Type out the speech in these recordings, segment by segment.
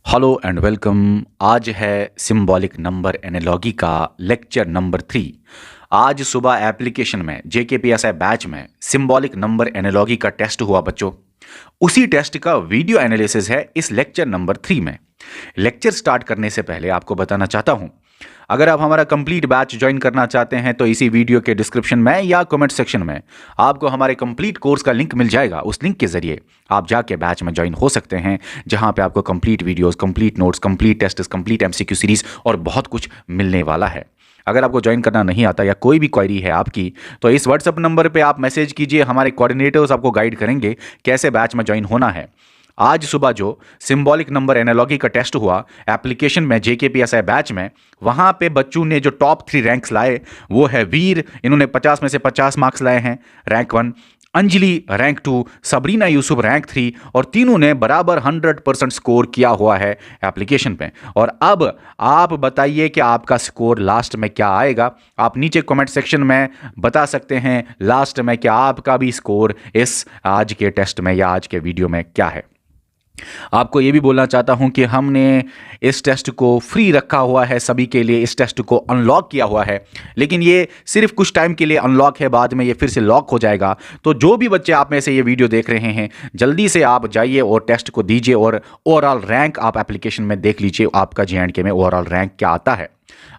Hello and welcome. आज है symbolic number analogy का लेक्चर नंबर 3। आज सुबह एप्लीकेशन में जेकेपीएसआई बैच में सिंबॉलिक नंबर एनालॉजी का टेस्ट हुआ बच्चों। उसी टेस्ट का वीडियो एनालिसिस है इस लेक्चर नंबर 3 में। लेक्चर स्टार्ट करने से पहले आपको बताना चाहता हूं, अगर आप हमारा कंप्लीट बैच ज्वाइन करना चाहते हैं तो इसी वीडियो के डिस्क्रिप्शन में या कमेंट सेक्शन में आपको हमारे कंप्लीट कोर्स का लिंक मिल जाएगा। उस लिंक के जरिए आप जाके बैच में ज्वाइन हो सकते हैं, जहां पे आपको complete videos, complete notes, complete test, complete MCQ series और बहुत कुछ मिलने वाला है। अगर आपको ज्वाइन करना नहीं आता या कोई भी क्वेरी है आपकी, तो इस व्हाट्सएप नंबर पे आप मैसेज कीजिए, हमारे कोऑर्डिनेटर्स आपको गाइड करेंगे कैसे बैच में ज्वाइन होना है। आज सुबह जो सिंबॉलिक नंबर एनालॉजी का टेस्ट हुआ एप्लीकेशन में जेकेपीएसआई बैच में, वहां पे बच्चों ने जो टॉप 3 रैंक्स लाए वो है वीर, इन्होंने 50 में से 50 मार्क्स लाए हैं, rank 1, Anjali rank 2, Sabrina Yusuf rank 3 और तीनों ने बराबर 100% स्कोर किया हुआ है एप्लीकेशन पे। और अब आप बताइए कि आपका स्कोर लास्ट में क्या आएगा। आप नीचे कमेंट सेक्शन में बता सकते हैं लास्ट में क्या आपका भी स्कोर इस आज के टेस्ट में या आज के वीडियो में क्या है। आपको ये भी बोलना चाहता हूं कि हमने इस टेस्ट को फ्री रखा हुआ है सभी के लिए, इस टेस्ट को अनलॉक किया हुआ है, लेकिन ये सिर्फ कुछ टाइम के लिए अनलॉक है, बाद में ये फिर से लॉक हो जाएगा। तो जो भी बच्चे आप में से ये वीडियो देख रहे हैं, जल्दी से आप जाइए और टेस्ट को दीजिए और ओवरऑल रैंक आप एप्लीकेशन में देख लीजिए, आपका जेएंडके में ओवरऑल रैंक क्या आता है।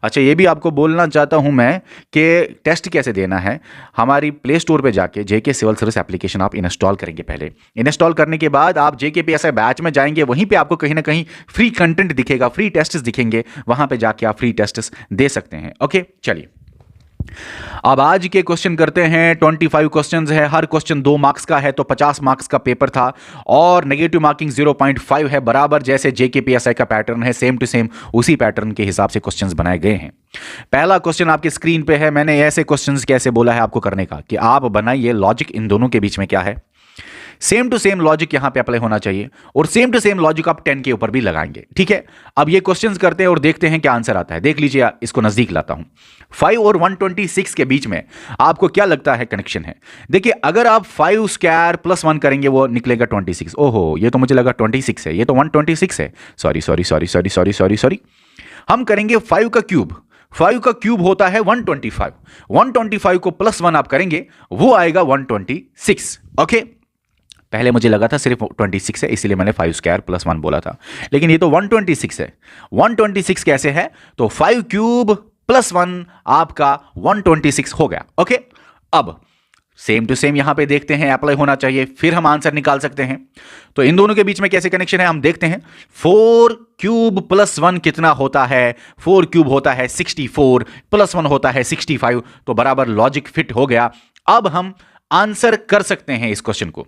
अच्छा, ये भी आपको बोलना चाहता हूं मैं कि टेस्ट कैसे देना है। हमारी प्ले स्टोर पे जाके जेके सिविल सर्विस एप्लीकेशन आप इंस्टॉल करेंगे। पहले इंस्टॉल करने के बाद आप जेकेपीएसआई बैच में जाएंगे, वहीं पे आपको कहीं ना कहीं फ्री कंटेंट दिखेगा, फ्री टेस्ट दिखेंगे, वहां पे जाके आप फ्री टेस्ट दे सकते हैं। ओके, चलिए अब आज के क्वेश्चन करते हैं। 25 क्वेश्चंस है, हर क्वेश्चन 2 मार्क्स का है, तो 50 मार्क्स का पेपर था और नेगेटिव मार्किंग 0.5 है, बराबर जैसे जेकेपीएसआई का पैटर्न है, सेम टू सेम उसी पैटर्न के हिसाब से क्वेश्चंस बनाए गए हैं। पहला क्वेश्चन आपकी स्क्रीन पे है। मैंने ऐसे क्वेश्चंस कैसे बोला है आपको करने का कि आप बनाइए लॉजिक इन दोनों के बीच में क्या है। सेम टू सेम लॉजिक यहां पे अप्लाई होना चाहिए और सेम टू सेम लॉजिक आप 10 के ऊपर भी लगाएंगे। ठीक है, अब ये क्वेश्चंस करते हैं और देखते हैं क्या आंसर आता है। देख लीजिए, इसको नजदीक लाता हूं। 5 और 126 के बीच में आपको क्या लगता है कनेक्शन है? देखिए, अगर आप 5 स्क्वायर प्लस 1 करेंगे वो निकलेगा 26। ओहो, ये तो मुझे लगा 26 है, ये तो 126 है। सॉरी। हम करेंगे 5 का क्यूब। 5 का क्यूब होता है 125। 125 को प्लस 1 आप करेंगे, वो आएगा 126। ओके, पहले मुझे लगा था सिर्फ 26 है, इसलिए मैंने 5 स्क्वायर प्लस 1 बोला था, लेकिन ये तो 126 है। 126 कैसे है? तो 5 क्यूब प्लस 1 आपका 126 हो गया। ओके, अब सेम टू सेम यहां पे देखते हैं, अप्लाई होना चाहिए, फिर हम आंसर निकाल सकते हैं। तो इन दोनों के बीच में कैसे कनेक्शन है हम देखते हैं। 4 क्यूब प्लस 1 कितना होता है? 4 क्यूब होता है 64, प्लस 1 होता है 65, तो बराबर लॉजिक फिट हो गया। अब हम आंसर कर सकते हैं इस क्वेश्चन को।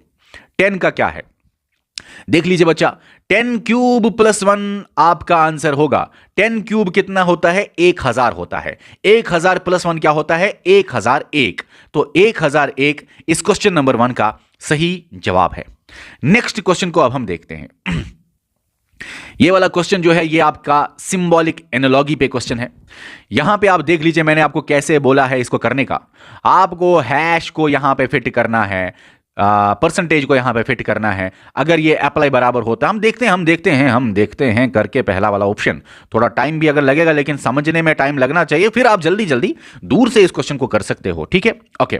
10 का क्या है देख लीजिए बच्चा। 10 क्यूब प्लस 1 आपका आंसर होगा। 10 क्यूब कितना होता है? 1000 होता है। 1000 प्लस 1 क्या होता है? 1001। तो 1001 इस क्वेश्चन नंबर 1 का सही जवाब है। नेक्स्ट क्वेश्चन को अब हम देखते हैं। ये वाला क्वेश्चन जो है ये आपका सिंबॉलिक एनालॉजी पे क्वेश्चन है। यहां पे आप देख लीजिए, मैंने आपको कैसे बोला है इसको करने का। आपको हैश को यहां पे फिट करना है, परसेंटेज को यहां पे फिट करना है। अगर ये अप्लाई बराबर होता है, हम देखते हैं करके पहला वाला ऑप्शन। थोड़ा टाइम भी अगर लगेगा, लेकिन समझने में टाइम लगना चाहिए, फिर आप जल्दी जल्दी दूर से इस क्वेश्चन को कर सकते हो। ठीक है, ओके,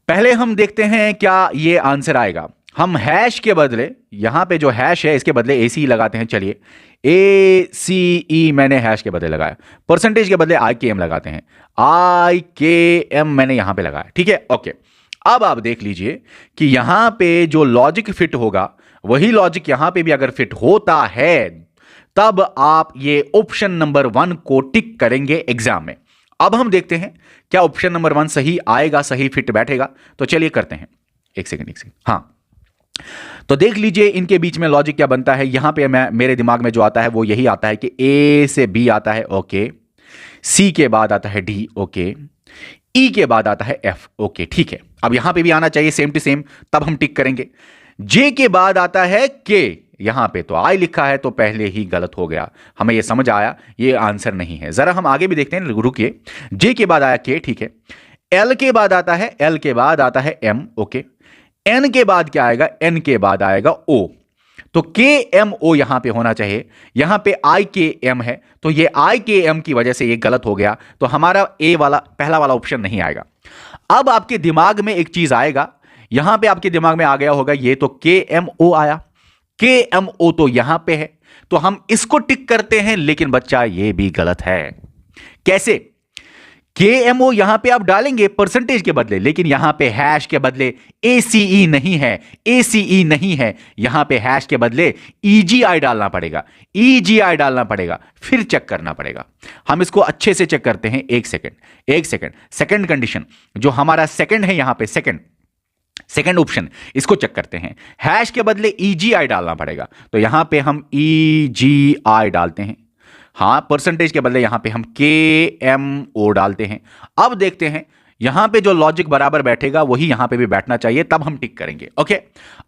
पहले हम देखते हैं क्या ये आंसर आएगा। हम हैश के बदले, यहां पे जो हैश है इसके बदले एसी लगाते हैं। चलिए, ACE मैंने हैश के बदले लगाया, परसेंटेज के बदले IKM लगाते हैं, IKM मैंने यहां पे लगाया। ठीक है, ओके, अब आप देख लीजिए कि यहां पे जो लॉजिक फिट होगा वही लॉजिक यहां पे भी अगर फिट होता है, तब आप ये ऑप्शन नंबर 1 को टिक करेंगे एग्जाम में। अब हम देखते हैं क्या ऑप्शन नंबर 1 सही आएगा, सही फिट बैठेगा। तो चलिए करते हैं। एक सेकंड। हाँ, तो देख लीजिए इनके बीच में लॉजिक क्या बनता है। यहां पे मेरे दिमाग में जो आता है वो यही आता है कि A से B आता है, ओके, C के बाद आता है D, ओके, E के बाद आता है F, ओके, ठीक है। अब यहां पे भी आना चाहिए सेम टू सेम, तब हम टिक करेंगे। J के बाद आता है K, यहां पे तो I लिखा है, तो पहले ही गलत हो गया, हमें यह समझ आया ये आंसर नहीं है। जरा हम आगे भी देखते हैं, रुकिए। J के बाद आया K, ठीक है। L के बाद आता है, L के बाद आता है M, ओके। N के बाद क्या आएगा? N के बाद आएगा O। तो के एम ओ यहां पे होना चाहिए, यहां पे आई के एम है, तो ये आई के एम की वजह से ये गलत हो गया, तो हमारा ए वाला पहला वाला ऑप्शन नहीं आएगा। अब आपके दिमाग में एक चीज आएगा, यहां पे आपके दिमाग में आ गया होगा, ये तो के एम ओ आया, के एम ओ तो यहां पे है, तो हम इसको टिक करते हैं, लेकिन बच्चा ये भी गलत है। कैसे? के एम ओ यहां पे आप डालेंगे परसेंटेज के बदले, लेकिन यहां पे हैश के बदले एसीई नहीं है, एसीई नहीं है, यहां पे हैश के बदले ईजीआई डालना पड़ेगा, ईजीआई डालना पड़ेगा, फिर चेक करना पड़ेगा। हम इसको अच्छे से चेक करते हैं, एक सेकंड। सेकंड कंडीशन जो हमारा सेकंड है, यहां पे सेकंड ऑप्शन, इसको चेक करते हैं। हैश के बदले ईजीआई डालना पड़ेगा, तो यहां पे हम ईजीआई डालते हैं। हां, परसेंटेज के बदले यहां पे हम के एम ओ डालते हैं। अब देखते हैं यहां पे जो लॉजिक बराबर बैठेगा वही यहां पे भी बैठना चाहिए, तब हम टिक करेंगे। ओके,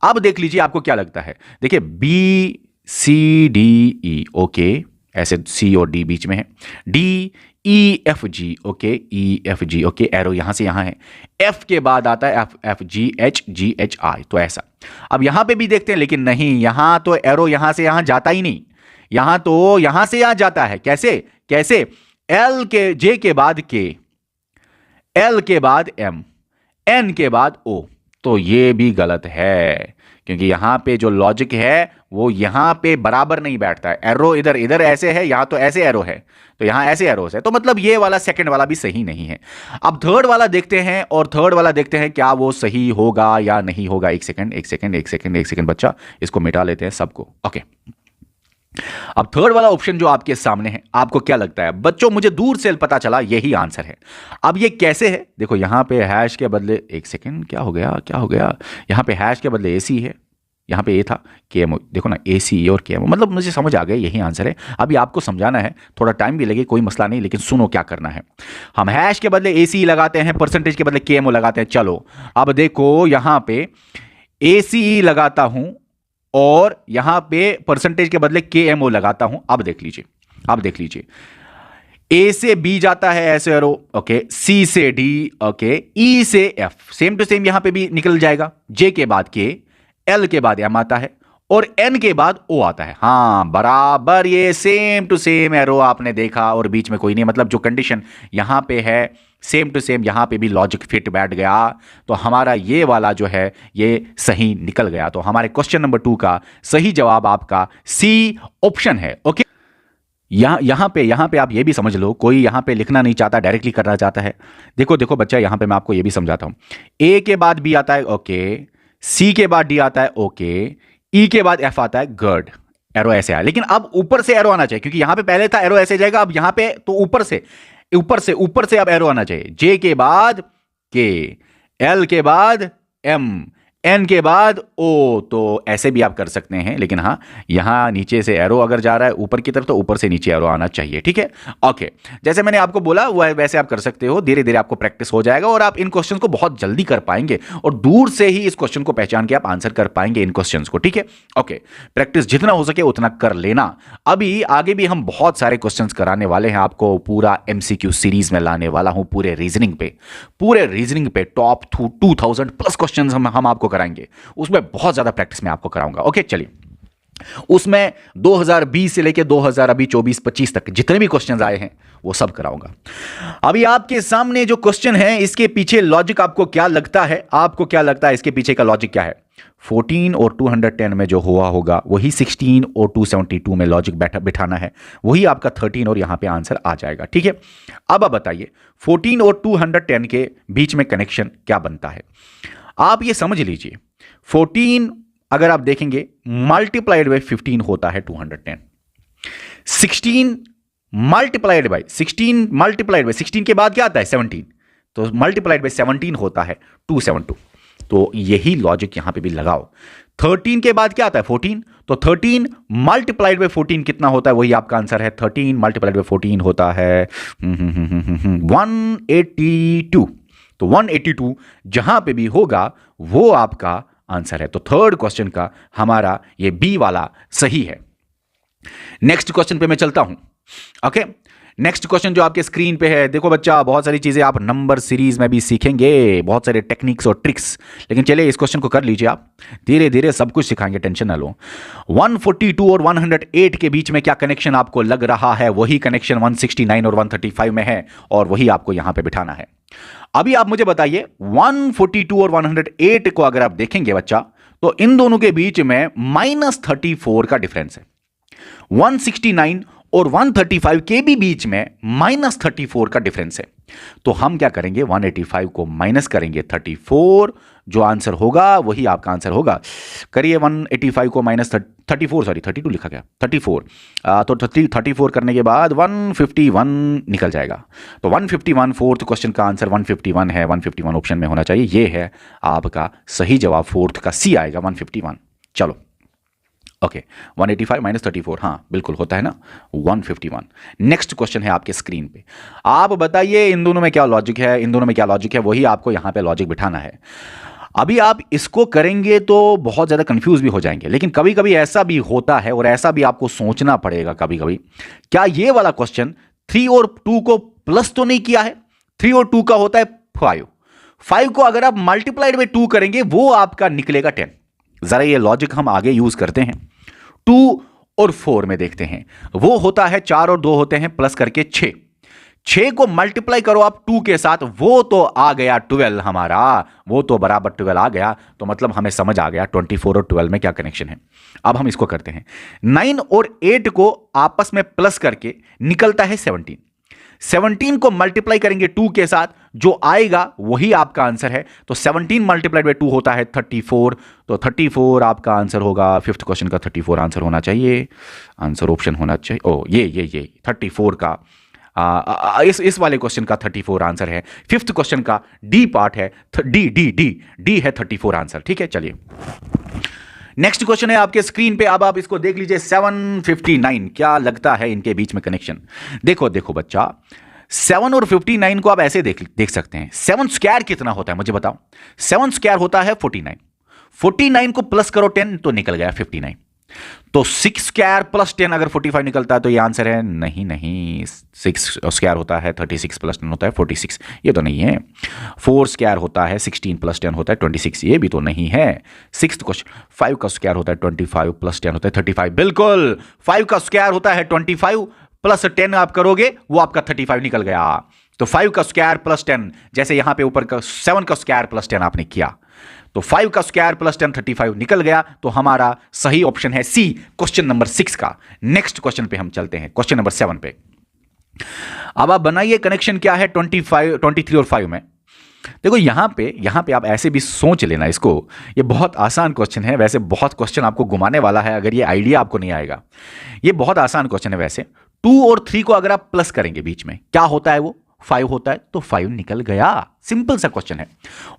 अब देख लीजिए आपको क्या लगता है। देखिए B C D E, okay, ऐसे सी और डी बीच में है, D E F G, okay, E F G, okay, arrow यहां से यहां है, एफ के बाद आता है F F G H I, तो ऐसा। अब यहां पे भी देखते हैं, लेकिन नहीं, यहां तो एरो यहां से यहां जाता ही नहीं, यहां तो यहां से यहां जाता है। कैसे? एल के जे के बाद के, एल के बाद एम, एन के बाद ओ, तो ये भी गलत है, क्योंकि यहां पे जो लॉजिक है वो यहां पे बराबर नहीं बैठता है। एरो इधर ऐसे है, यहां तो ऐसे एरो है, तो यहां ऐसे एरोस है, तो मतलब ये वाला सेकंड वाला भी सही नहीं है। अब थर्ड वाला देखते हैं, और थर्ड वाला देखते हैं क्या वो सही होगा या नहीं होगा। एक सेकंड बच्चा, इसको मिटा लेते हैं सबको। ओके, अब थर्ड वाला ऑप्शन जो आपके सामने है, आपको क्या लगता है बच्चों? मुझे दूर से पता चला यही आंसर है। अब ये कैसे है? देखो यहां पे हैश के बदले, एक सेकंड, क्या हो गया, यहां पे हैश के बदले एसी है, यहां पे ए था के एम, देखो ना, ए सी और के एम, मतलब मुझे समझ आ गया यही आंसर है। अभी आपको समझाना है, थोड़ा टाइम भी लगे, कोई मसला नहीं, लेकिन सुनो क्या करना है। हम हैश के बदले ए सी लगाते हैं, परसेंटेज के बदले के एम लगाते हैं। चलो अब देखो यहां पे ए सी लगाता हूं और यहां पे परसेंटेज के बदले के एम ओ लगाता हूं। अब देख लीजिए, ए से बी जाता है ऐसे एरो, ओके, सी से डी, ओके, ई से एफ, सेम टू सेम यहां पे भी निकल जाएगा। जे के बाद के, एल के बाद एम आता है, और एन के बाद ओ आता है। हां, बराबर, ये सेम टू सेम एरो आपने देखा, और बीच में कोई नहीं, मतलब जो कंडीशन यहां पे है सेम टू सेम यहां पे भी लॉजिक फिट बैठ गया, तो हमारा ये वाला जो है ये सही निकल गया। तो हमारे क्वेश्चन नंबर 2 का सही जवाब आपका सी ऑप्शन है। ओके, यहां पे आप ये भी समझ लो, कोई यहां पे लिखना नहीं चाहता, डायरेक्टली करना चाहता है। देखो बच्चा, यहां पे मैं आपको ये भी समझाता हूं। ए के बाद बी आता है, ओके, सी के बाद डी आता है, ओके, ई के बाद एफ आता है, गुड, एरो ऐसे आया। लेकिन अब ऊपर से एरो आना चाहिए, क्योंकि यहां पे पहले था एरो ऐसे जाएगा, अब यहां पे तो ऊपर से अब एरो आना चाहिए। जे के बाद के, एल के बाद एम, एन के बाद ओ, तो ऐसे भी आप कर सकते हैं, लेकिन हाँ, यहां नीचे से एरो अगर जा रहा है ऊपर की तरफ, तो ऊपर से नीचे एरो आना चाहिए। ठीक है, ओके, जैसे मैंने आपको बोला वैसे आप कर सकते हो। धीरे धीरे आपको प्रैक्टिस हो जाएगा और आप इन क्वेश्चंस को बहुत जल्दी कर पाएंगे, और दूर से ही इस क्वेश्चन को पहचान के आप आंसर कर पाएंगे इन क्वेश्चंस को। ठीक है, ओके, प्रैक्टिस जितना हो सके उतना कर लेना। अभी आगे भी हम बहुत सारे क्वेश्चंस कराने वाले हैं आपको, पूरा एमसीक्यू सीरीज में लाने वाला हूं, पूरे रीजनिंग पे टॉप 2000 प्लस क्वेश्चंस हम आपको कराएंगे। उसमें बहुत ज्यादा प्रैक्टिस मैं आपको कराऊंगा। ओके, चलिए, उसमें 2020 से लेके 2024-25 तक जितने भी क्वेश्चंस आए हैं वो सब कराऊंगा। अभी आपके सामने जो क्वेश्चन है, इसके पीछे लॉजिक आपको क्या लगता है? इसके पीछे का लॉजिक क्या है? 14 और 210 में जो हुआ होगा वही 16 और 272 में लॉजिक बिठाना है, वही आपका 13 और यहां पे आंसर आ जाएगा। ठीक है, अब आप बताइए 14 और 210 के बीच में कनेक्शन क्या बनता है? आप ये समझ लीजिए, 14 अगर आप देखेंगे मल्टीप्लाइड बाय 15 होता है 210, 16 मल्टीप्लाइड बाय 16 के बाद क्या आता है? 17, तो मल्टीप्लाइड बाय 17 होता है 272। तो यही लॉजिक यहां पे भी लगाओ। 13 के बाद क्या आता है? 14, तो 13 मल्टीप्लाइड बाय 14 कितना होता है? वही आपका आंसर है, 13 मल्टीप्लाइड बाय 14 होता है 182। तो 182 जहां पे भी होगा वो आपका आंसर है। तो थर्ड क्वेश्चन का हमारा ये बी वाला सही है। नेक्स्ट क्वेश्चन पे मैं चलता हूं। ओके, नेक्स्ट क्वेश्चन जो आपके स्क्रीन पे है, देखो बच्चा बहुत सारी चीजें आप नंबर सीरीज में भी सीखेंगे, बहुत सारे टेक्निक्स और ट्रिक्स, लेकिन चलिए इस क्वेश्चन को कर लीजिए आप, धीरे धीरे सब कुछ सिखाएंगे, टेंशन ना लो। 142 और 108 के बीच में क्या कनेक्शन आपको लग रहा है? वही कनेक्शन 169 और 135 में है और वही आपको यहां पे बिठाना है। अभी आप मुझे बताइए 142 और 108 को अगर आप देखेंगे बच्चा, तो इन दोनों के बीच में -34 का डिफरेंस है। 169 और 135 के भी बीच में -34 का डिफरेंस है। तो हम क्या करेंगे, 185 को माइनस करेंगे 34, जो आंसर होगा वही आपका आंसर होगा। करिए 185 को माइनस 34, सॉरी 32 लिखा गया, 34, तो 34 करने के बाद 151 निकल जाएगा। तो 151 फोर्थ क्वेश्चन का आंसर 151 है, 151 ऑप्शन में होना चाहिए। ये है आपका सही जवाब, फोर्थ का सी आएगा 151। चलो ओके, 185 माइनस 34, हाँ बिल्कुल होता है ना 151। नेक्स्ट क्वेश्चन है आपके स्क्रीन पे, आप बताइए इन दोनों में क्या लॉजिक है, इन दोनों में क्या लॉजिक है, वही आपको यहां पे लॉजिक बिठाना है। अभी आप इसको करेंगे तो बहुत ज्यादा कंफ्यूज भी हो जाएंगे, लेकिन कभी कभी ऐसा भी होता है और ऐसा भी आपको सोचना पड़ेगा कभी कभी, क्या ये वाला क्वेश्चन 3 और 2 को प्लस तो नहीं किया है? 3 और 2 का होता है 5 को अगर आप मल्टीप्लाइड में 2 करेंगे वो आपका निकलेगा 10। जरा ये लॉजिक हम आगे यूज करते हैं, 2 और 4 में देखते हैं। वो होता है 4 और 2 होते हैं प्लस करके 6 को मल्टीप्लाई करो आप 2 के साथ, वो तो आ गया 12 हमारा, वो तो बराबर 12 आ गया। तो मतलब हमें समझ आ गया 24 और 12 में क्या कनेक्शन है। अब हम इसको करते हैं, 9 और 8 को आपस में प्लस करके निकलता है 17 को मल्टीप्लाई करेंगे 2 के साथ, जो आएगा वही आपका आंसर है। तो 17 मल्टीप्लाइड बाय 2 होता है 34, तो 34 आपका आंसर होगा। फिफ्थ क्वेश्चन का 34 आंसर होना चाहिए, आंसर ऑप्शन होना चाहिए। ओ ये 34 का इस वाले क्वेश्चन का 34 आंसर है। फिफ्थ क्वेश्चन का डी पार्ट है, डी है 34 आंसर। ठीक है, चलिए नेक्स्ट क्वेश्चन है आपके स्क्रीन पे, अब आप इसको देख लीजिए 759, क्या लगता है इनके बीच में कनेक्शन? देखो बच्चा, 7 और 59 को आप ऐसे देख सकते हैं। 7 स्क्वायर कितना होता है मुझे बताओ? 7 स्क्वायर होता है 49 को प्लस करो 10 तो निकल गया 59। तो 6 स्क्वायर प्लस 10 अगर 45 निकलता है तो ये आंसर है? नहीं, 6 स्क्वायर होता है 36 प्लस 10 होता है 46, ये तो नहीं है। 4 स्क्वायर होता है 16 प्लस 10 होता है 26, ये भी तो नहीं है। सिक्स्थ क्वेश्चन, 5 का स्क्वायर होता है 25 प्लस 10 होता है 35, बिल्कुल 5 का स्क्वायर होता है 25 प्लस 10 आप करोगे वो आपका 35 निकल गया। तो 5 का स्क्वायर प्लस 10, जैसे यहां पे ऊपर का 7 का स्क्वायर प्लस 10 आपने किया, तो 5 का स्क्वायर प्लस 10 35 निकल गया। तो हमारा सही ऑप्शन है सी, क्वेश्चन नंबर 6 का। नेक्स्ट क्वेश्चन पे हम चलते हैं, क्वेश्चन नंबर 7 पे। अब आप बनाइए कनेक्शन क्या है 23 और 5 में। देखो यहां पे आप ऐसे भी सोच लेना इसको, ये बहुत आसान क्वेश्चन है। वैसे बहुत क्वेश्चन आपको घुमाने वाला है अगर ये आइडिया आपको नहीं आएगा। ये बहुत आसान क्वेश्चन है। वैसे 2 और 3 को अगर आप प्लस करेंगे बीच में क्या होता है? वो 5 होता है, तो 5 निकल गया। सिंपल सा क्वेश्चन है।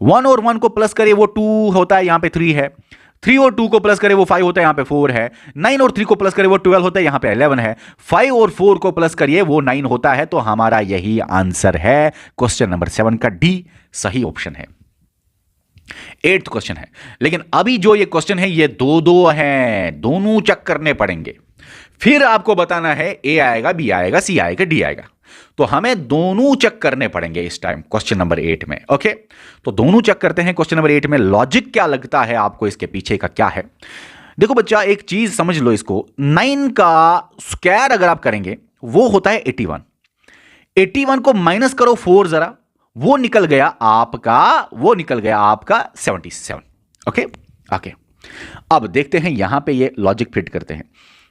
1 और 1 को प्लस करिए वो 2 होता है, यहां पे 3 है। 3 और 2 को प्लस करें वो 5 होता है, यहां पे 4 है। 9 और 3 को प्लस करें वो 12 होता है, यहां पे 11 है। 5 और 4 को प्लस करिए वो 9 होता है। तो हमारा यही आंसर है, क्वेश्चन नंबर 7 का डी सही ऑप्शन है। 8th क्वेश्चन है, लेकिन अभी जो ये क्वेश्चन है ये दो हैं, दोनों चेक करने पड़ेंगे। फिर आपको बताना है ए आएगा, बी आएगा, सी आएगा, डी आएगा। तो हमें दोनों चेक करने पड़ेंगे इस टाइम क्वेश्चन नंबर 8 में। ओके, तो दोनों चेक करते हैं क्वेश्चन नंबर 8 में। लॉजिक क्या लगता है आपको इसके पीछे का क्या है? देखो बच्चा, एक चीज समझ लो इसको, 9 का स्क्वायर अगर आप करेंगे वो होता है 81 को माइनस करो 4 जरा, वो निकल गया आपका 77। ओके, अब देखते हैं यहां पे ये लॉजिक फिट करते हैं।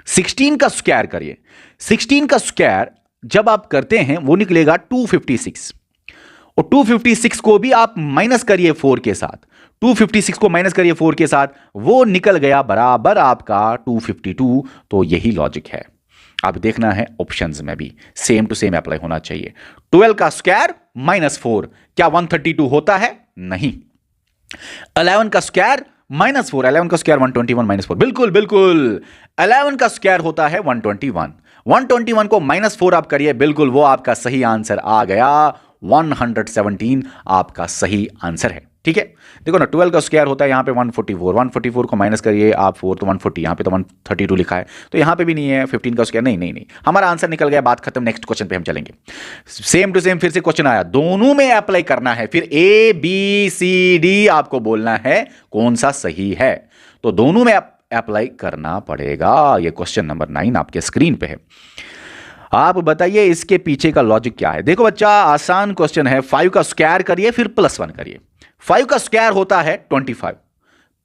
16 का स्क्वायर करिए, 16 का स्क्वायर जब आप करते हैं वो निकलेगा 256, और 256 को भी आप माइनस करिए 4 के साथ, 256 को माइनस करिए 4 के साथ, वो निकल गया बराबर आपका 252। तो यही लॉजिक है। अब देखना है ऑप्शंस में भी सेम टू सेम अप्लाई होना चाहिए। 12 का स्क्वायर माइनस 4 क्या 132 होता है? नहीं। 11 का स्क्वायर माइनस 4, 11 का स्क्वायर 121 माइनस 4, बिल्कुल 11 का स्क्वायर होता है 121 को माइनस 4 आप करिए, बिल्कुल वो आपका सही आंसर आ गया। 117 आपका सही आंसर है। ठीक है, देखो ना 12 का स्क्वायर होता है यहाँ पे 144, 144 को माइनस करिए आप 4 तो 140, यहाँ पे तो 132 लिखा है, तो यहाँ पे भी नहीं है 15 का स्क्वायर, नहीं नहीं नहीं, हमारा आंसर निकल गया, बात खत्म। नेक्स्ट क्वेश्चन पे हम चलेंगे। सेम टू सेम फिर से क्वेश्चन आया, दोनों में अप्लाई करना है, फिर ए बी सी डी आपको बोलना है कौन सा सही है, तो दोनों में अप्लाई करना पड़ेगा। ये क्वेश्चन नंबर 9 आपके स्क्रीन पे है। आप बताइए इसके पीछे का लॉजिक क्या है। देखो बच्चा, आसान क्वेश्चन है, 5 का स्क्वायर करिए फिर प्लस 1 करिए। 5 का स्क्वायर होता है 25,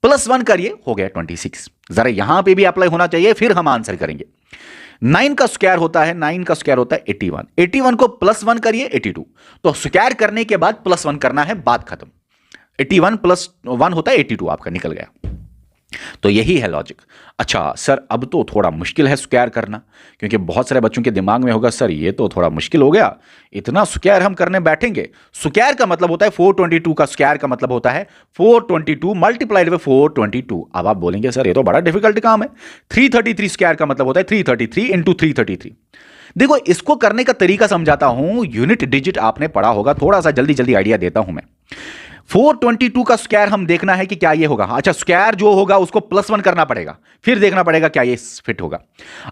प्लस 1 करिए हो गया 26। जरा यहां पे भी अप्लाई होना चाहिए, फिर हम आंसर करेंगे। 9 का स्क्वायर होता है, 9 का स्क्वायर होता है 81, 81 को प्लस 1 करिए 82, तो स्क्वायर करने के बाद प्लस 1 करना है, बात खत्म। 81 प्लस 1 होता है 82, आपका निकल गया। तो यही है लॉजिक। अच्छा सर, अब तो थोड़ा मुश्किल है स्क्वायर करना, क्योंकि बहुत सारे बच्चों के दिमाग में होगा सर ये तो थोड़ा मुश्किल हो गया, इतना स्क्वायर हम करने बैठेंगे। स्क्वायर का मतलब होता है 422 का स्क्वायर का मतलब होता है 422 मल्टीप्लाइड बाय 422। अब आप बोलेंगे सर ये तो बड़ा डिफिकल्ट काम है। 333 स्क्वायर का मतलब होता है 333 इंटू 333। देखो इसको करने का तरीका समझाता हूं, यूनिट डिजिट आपने पढ़ा होगा, थोड़ा सा जल्दी जल्दी आइडिया देता हूं मैं। 422 का स्क्वायर हम देखना है कि क्या ये होगा। अच्छा, स्क्वायर जो होगा उसको प्लस 1 करना पड़ेगा, फिर देखना पड़ेगा क्या ये फिट होगा।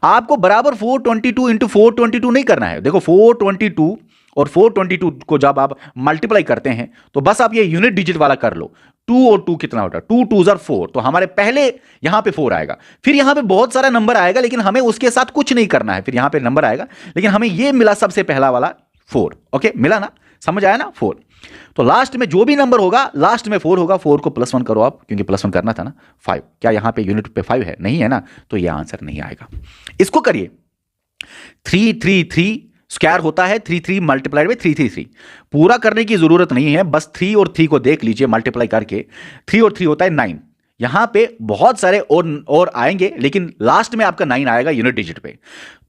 आपको बराबर 422 इंटू 422 नहीं करना है। देखो 422 और 422 को जब आप मल्टीप्लाई करते हैं तो बस आप ये यूनिट डिजिट वाला कर लो। 2 और 2 कितना होता है, 2 2 जार 4, तो हमारे पहले यहां पे 4 आएगा, फिर यहां पे बहुत सारा नंबर आएगा, लेकिन हमें उसके साथ कुछ नहीं करना है। फिर यहां पे नंबर आएगा, लेकिन हमें ये मिला सबसे पहला वाला 4। ओके, मिला ना, समझ आया ना, 4। तो लास्ट में जो भी नंबर होगा लास्ट में 4 होगा, 4 को प्लस 1 करो आप, क्योंकि प्लस 1 करना था ना। 5, क्या यहां पे यूनिट पे 5 है? नहीं है ना, तो ये आंसर नहीं आएगा। इसको करिए, 333 स्क्वायर होता है 33 मल्टीप्लाइड बाय 333। पूरा करने की जरूरत नहीं है, बस 3 और 3 को देख लीजिए मल्टीप्लाई करके। 3 और 3 होता है 9। यहां पे बहुत सारे और आएंगे, लेकिन लास्ट में आपका 9 आएगा यूनिट डिजिट पे।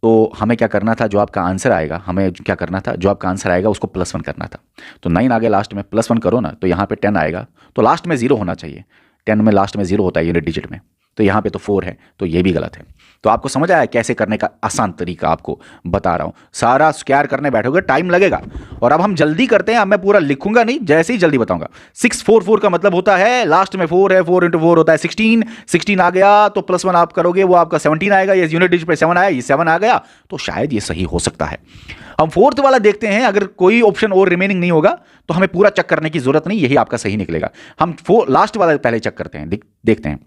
तो हमें क्या करना था, जो आपका आंसर आएगा, हमें क्या करना था, जो आपका आंसर आएगा उसको प्लस 1 करना था। तो 9 आ गया, लास्ट में प्लस 1 करो ना, तो यहां पे 10 आएगा, तो लास्ट में 0 होना चाहिए। 10 में लास्ट में 0 होता है यूनिट डिजिट में, तो यहां पे तो 4 है, तो ये भी गलत है। तो आपको समझ आया कैसे करने का आसान तरीका आपको बता रहा हूं। सारा स्क्वायर करने बैठोगे टाइम लगेगा, और अब हम जल्दी करते हैं। अब मैं पूरा लिखूंगा नहीं, जैसे ही जल्दी बताऊंगा। 644 का मतलब होता है लास्ट में 4 है, 4 इंटू 4 होता है 16। 16 आ गया तो प्लस 1 आप करोगे, वो आपका 17 आएगा। ये यूनिट डिजिट पे 7 आया, ये 7 आ गया, तो शायद ये सही हो सकता है। हम फोर्थ वाला देखते हैं, अगर कोई ऑप्शन और रिमेनिंग नहीं होगा तो हमें पूरा चेक करने की जरूरत नहीं, यही आपका सही निकलेगा। हम लास्ट वाला पहले चेक करते हैं, देखते हैं।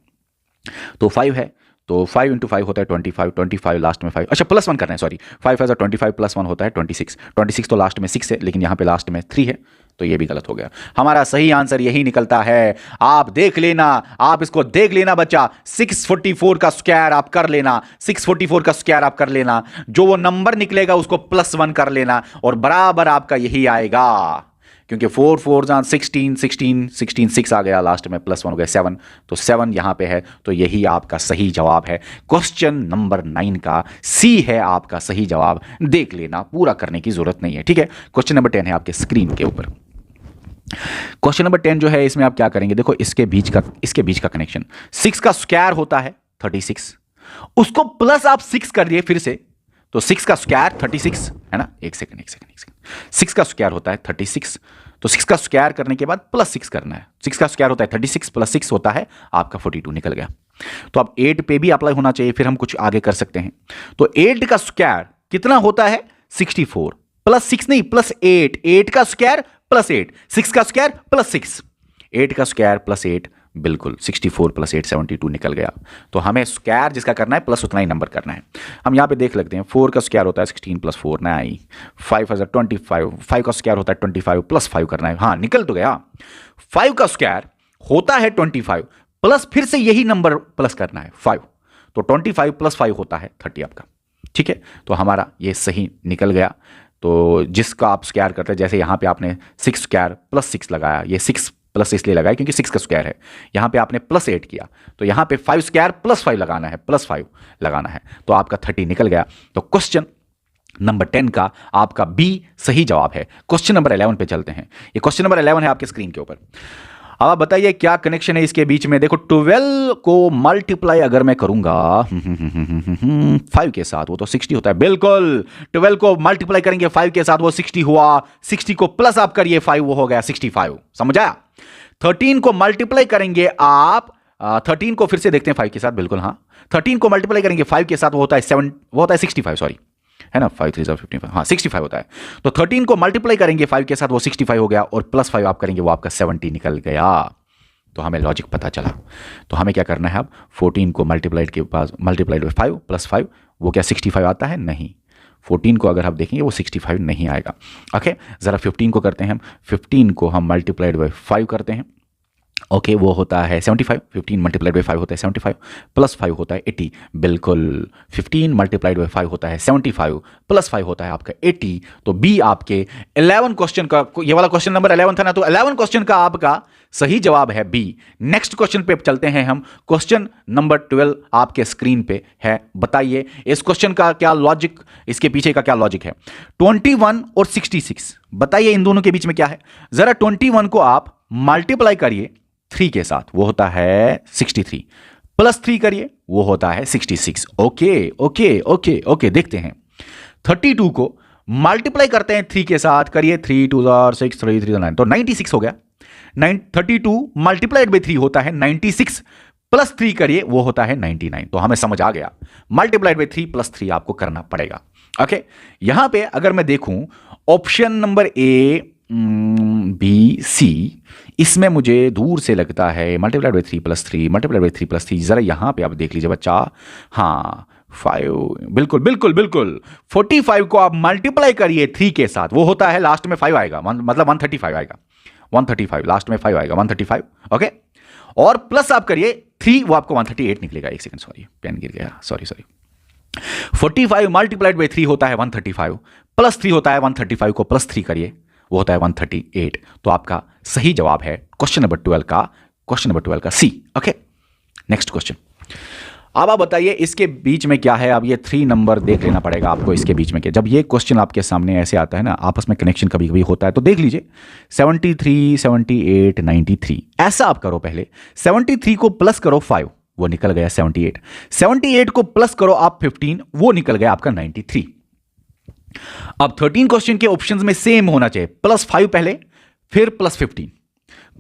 तो 5 है, तो 5 इंटू 5 होता है 25, 25 लास्ट में 5, अच्छा प्लस 1 करना है, सॉरी। 5 है 25 प्लस 1 होता है 26, 26 तो लास्ट में 6 है, लेकिन यहाँ पे लास्ट में 3 है, तो ये भी गलत हो गया। हमारा सही आंसर यही निकलता है। आप देख लेना, आप इसको देख लेना बच्चा। 644 का स्क्वायर आप कर लेना, 644 का स्क्वायर आप कर लेना, जो वो नंबर निकलेगा उसको प्लस 1 कर लेना, और बराबर आपका यही आएगा। क्योंकि 4 4 16 16 16 6 आ गया, लास्ट में प्लस 1 हो गया 7, तो 7 यहां पे है, तो यही आपका सही जवाब है। क्वेश्चन नंबर 9 का सी है आपका सही जवाब। देख लेना, पूरा करने की जरूरत नहीं है, ठीक है। क्वेश्चन नंबर 10 है आपके स्क्रीन के ऊपर। क्वेश्चन नंबर 10 जो है, इसमें आप क्या करेंगे, देखो इसके बीच का कनेक्शन, 6 का स्क्वायर होता है 36, उसको प्लस आप 6 कर दिए फिर से, तो 6 का स्क्वायर 36 है ना। एक सेकंड 6 का स्क्वायर होता है 36, तो 6 का स्क्वायर करने के बाद प्लस 6 करना है। 6 का स्क्वायर होता है 36 प्लस 6 होता है आपका 42, निकल गया। तो अब 8 पे भी अप्लाई होना चाहिए, फिर हम कुछ आगे कर सकते हैं। तो 8 का स्क्वायर कितना होता है 64, प्लस 6 नहीं प्लस 8, 8 का स्क्वायर प्लस 8, 6 का स्क्वायर प्लस 6, 8 का स्क्वायर प्लस 8, बिल्कुल 64 प्लस 8 72 निकल गया। तो हमें स्क्वायर जिसका करना है प्लस उतना ही नंबर करना है। हम यहाँ पे देख लेते हैं, 4 का स्क्वायर होता है 16 प्लस 4 9, 5 है 25, 5 का स्क्वायर होता है 25 प्लस 5 करना है, हाँ निकल तो गया। 5 का स्क्वायर होता है 25 प्लस फिर से यही नंबर प्लस करना है 5, तो 25 प्लस 5 होता है 30 आपका, ठीक है। तो हमारा ये सही निकल गया। तो जिसका आप स्क्वायर करते हैं, जैसे यहाँ पे आपने 6 स्क्वायर प्लस 6 लगाया, ये 6 प्लस इसलिए लगाया क्योंकि 6 का स्क्वायर है। यहाँ पे आपने प्लस 8 किया, तो यहाँ पे 5 स्क्वायर प्लस 5 लगाना है, प्लस 5 लगाना है, तो आपका 30 निकल गया। तो क्वेश्चन नंबर 10 का आपका बी सही जवाब है। क्वेश्चन नंबर 11 पे चलते हैं। ये क्वेश्चन नंबर 11 है आपके स्क्रीन के ऊपर। अब आप बताइए क्या कनेक्शन है इसके बीच में। देखो 12 को मल्टीप्लाई अगर मैं करूंगा 5 के साथ, वो तो 60 होता है, बिल्कुल 12 को मल्टीप्लाई करेंगे 5 के साथ, वो 60 हुआ। 60 को प्लस आप करिए 5, वो हो गया 65, समझ आया। 13 को मल्टीप्लाई करेंगे आप 13 को फिर से देखते हैं 5 के साथ, बिल्कुल हाँ, 13 को मल्टीप्लाई करेंगे 5 के साथ, वो होता है 65, सॉरी है ना, 5 3 55, हाँ 65 होता है। तो 13 को मल्टीप्लाई करेंगे 5 के साथ, वो 65 हो गया, और प्लस 5 आप करेंगे वो आपका 70 निकल गया। तो हमें लॉजिक पता चला। तो हमें क्या करना है अब, 14 को मल्टीप्लाइड के पास मल्टीप्लाइड बाई 5 प्लस 5, वो क्या 65 आता है? नहीं, 14 को अगर आप देखेंगे वो 65 नहीं आएगा। ओके, ज़रा 15 को करते हैं हम, 15 को हम मल्टीप्लाइड बाई 5 करते हैं। ओके, वो होता है 75, 15 मल्टीप्लाइड बाई 5 होता है 75, प्लस 5 होता है 80, बिल्कुल 15 मल्टीप्लाइड बाई 5 होता है 75, प्लस 5 होता है आपका 80। तो बी आपके 11 क्वेश्चन का, ये वाला क्वेश्चन नंबर 11 था ना, तो 11 क्वेश्चन का आपका सही जवाब है बी। नेक्स्ट क्वेश्चन पे चलते हैं हम, क्वेश्चन नंबर 12 आपके स्क्रीन पे है। बताइए इस क्वेश्चन का क्या लॉजिक, इसके पीछे का क्या लॉजिक है। 21 और 66, बताइए इन दोनों के बीच में क्या है। जरा 21 को आप मल्टीप्लाई करिए 3 के साथ, वो होता है 63, प्लस 3 करिए वो होता है 66। ओके ओके ओके ओके, देखते हैं 32 को मल्टीप्लाई करते हैं 3 के साथ, करिए 3 2 6 3 3 9, तो 96 हो गया। 32 मल्टीप्लाइड बाई 3 होता है 96, प्लस 3 करिए वो होता है 99। तो हमें समझ आ गया, मल्टीप्लाइड बाई 3 प्लस 3 आपको करना पड़ेगा। ओके, यहां पे अगर मैं देखूं option number A B C, इसमें मुझे दूर से लगता है multiplied by 3 plus 3 multiplied by 3 plus 3। जरा यहां पे आप देख लीजिए बच्चा, हाँ 5, बिल्कुल बिल्कुल बिल्कुल, 45 को आप मल्टीप्लाई करिए 3 के साथ, वो होता है लास्ट में 5 आएगा, मतलब 135 आएगा, 135 लास्ट में 5 आएगा 135। ओके, और प्लस आप करिए 3, वो आपको 138 निकलेगा। एक सेकंड, सॉरी पेन गिर गया, सॉरी 45 मल्टीप्लाइड बाई 3 होता है 135, प्लस 3 होता है 135 को प्लस 3 करिए वो होता है 138। तो आपका सही जवाब है क्वेश्चन नंबर 12 का सी। Okay, next question. अब आप बताइए इसके बीच में क्या है। अब ये 3 नंबर देख लेना पड़ेगा आपको इसके बीच में। क्या जब ये क्वेश्चन आपके सामने ऐसे आता है ना, आपस में कनेक्शन कभी कभी होता है, तो देख लीजिए 73 78 93, ऐसा आप करो। पहले 73 को प्लस करो 5, वो निकल गया 78, 78 को प्लस करो आप 15, वो निकल गया आपका 93। अब 13 क्वेश्चन के ऑप्शंस में सेम होना चाहिए, प्लस 5 पहले फिर प्लस 15,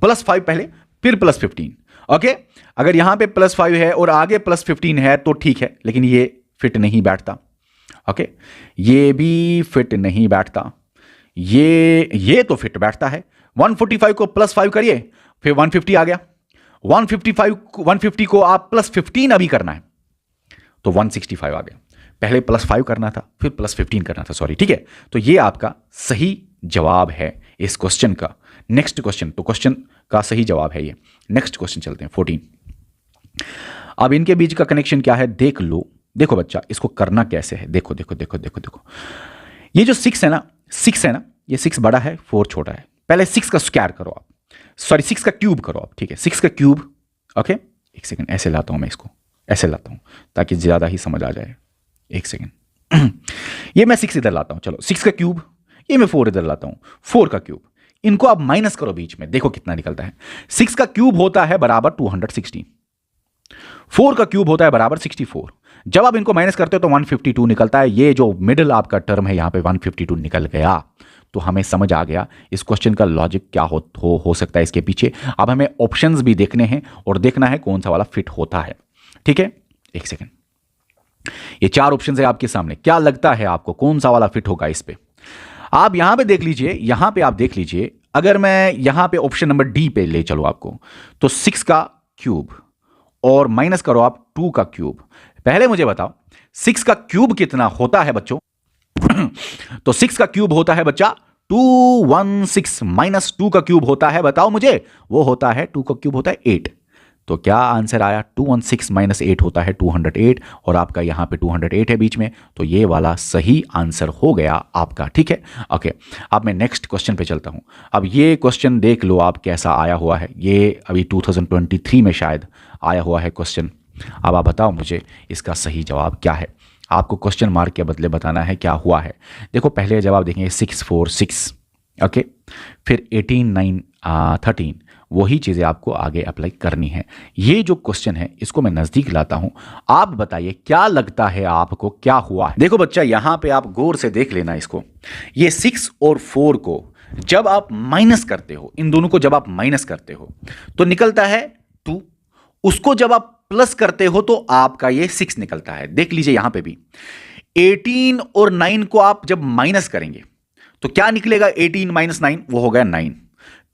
प्लस 5 पहले फिर प्लस 15। ओके, अगर यहां पे प्लस 5 है और आगे प्लस 15 है तो ठीक है, लेकिन ये फिट नहीं बैठता। ओके, ये भी फिट नहीं बैठता, ये तो फिट बैठता है। 145 को प्लस 5 करिए, फिर 150 आ गया। 150 को आप प्लस 15 अभी करना है तो 165 आ गया। पहले प्लस 5 करना था फिर प्लस 15 करना था, सॉरी, ठीक है। तो ये आपका सही जवाब है इस क्वेश्चन का। नेक्स्ट क्वेश्चन, तो क्वेश्चन का सही जवाब है ये। नेक्स्ट क्वेश्चन चलते हैं 14। अब इनके बीच का कनेक्शन क्या है देख लो। देखो बच्चा, इसको करना कैसे है, देखो देखो देखो देखो देखो। ये जो 6 है ना, 6 है ना, ये 6 बड़ा है 4 छोटा है। पहले 6 का स्क्वायर करो आप, सॉरी 6 का क्यूब करो आप, ठीक है, 6 का क्यूब। ओके, एक सेकंड, ऐसे लाता हूं मैं इसको, ऐसे लाता हूं ताकि ज्यादा ही समझ आ जाए। एक सेकंड, ये मैं 6 इधर लाता हूं, चलो 6 का क्यूब, ये मैं 4 इधर लाता हूं, 4 का क्यूब। इनको आप माइनस करो बीच में, देखो कितना निकलता है। 6 का क्यूब होता है बराबर 216, 4 का क्यूब होता है बराबर 64। जब आप इनको माइनस करते हो तो 152 निकलता है। ये जो मिडिल आपका टर्म है यहां पे 152 निकल गया। तो हमें समझ आ गया इस क्वेश्चन का लॉजिक क्या हो सकता है इसके पीछे। अब हमें ऑप्शंस भी देखने हैं और देखना है कौन सा वाला फिट होता है, ठीक है। एक सेकंड, ये 4 ऑप्शन है आपके सामने, क्या लगता है आपको कौन सा वाला फिट होगा इस पे। आप यहां पे देख लीजिए, यहां पे आप देख लीजिए, अगर मैं यहां पे ऑप्शन नंबर डी पे ले चलो आपको, तो 6 का क्यूब और माइनस करो आप 2 का क्यूब। पहले मुझे बताओ 6 का क्यूब कितना होता है बच्चों। तो 6 का क्यूब होता है बच्चा 216, माइनस 2 का क्यूब होता है, बताओ मुझे, वो होता है 2 का क्यूब होता है 8। तो क्या आंसर आया, 216 माइनस 8 होता है 208, और आपका यहां पे 208 है बीच में, तो ये वाला सही आंसर हो गया आपका, ठीक है। ओके, अब मैं नेक्स्ट क्वेश्चन पे चलता हूं। अब ये क्वेश्चन देख लो आप कैसा आया हुआ है, ये अभी 2023 में शायद आया हुआ है क्वेश्चन। अब आप बताओ मुझे इसका सही जवाब क्या है। आपको क्वेश्चन मार्क के बदले बताना है क्या हुआ है। देखो पहले जवाब देखेंगे 6 4 6, ओके, फिर 18 9 13, वही चीज़ें आपको आगे अप्लाई करनी है। ये जो क्वेश्चन है इसको मैं नज़दीक लाता हूं, आप बताइए क्या लगता है आपको क्या हुआ है। देखो बच्चा, यहां पे आप गौर से देख लेना इसको, ये 6 और 4 को जब आप माइनस करते हो, इन दोनों को जब आप माइनस करते हो तो निकलता है 2, उसको जब आप प्लस करते हो तो आपका ये 6 निकलता है। देख लीजिए यहां पे भी 18 और 9 को आप जब माइनस करेंगे तो क्या निकलेगा, 18 माइनस 9 वो हो गया 9।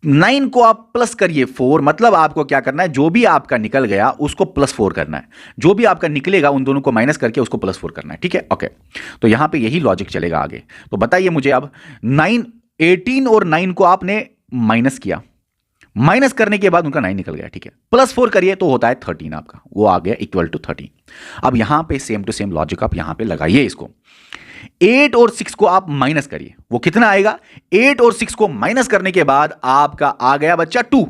9 को आप प्लस करिए 4, मतलब आपको क्या करना है, जो भी आपका निकल गया उसको प्लस 4 करना है, जो भी आपका निकलेगा उन दोनों को माइनस करके उसको प्लस 4 करना है। ठीक है, ओके। तो यहां पे यही लॉजिक चलेगा आगे। तो बताइए मुझे अब 18 और 9 को आपने माइनस किया, माइनस करने के बाद उनका 9 निकल गया, ठीक है, प्लस 4 करिए तो होता है 13 आपका, वो आ गया इक्वल टू 13। अब यहां पे सेम टू सेम लॉजिक आप यहां पे लगाइए इसको। 8 और 6 को आप माइनस करिए, वो कितना आएगा, 8 और 6 को माइनस करने के बाद आपका आ गया बच्चा 2।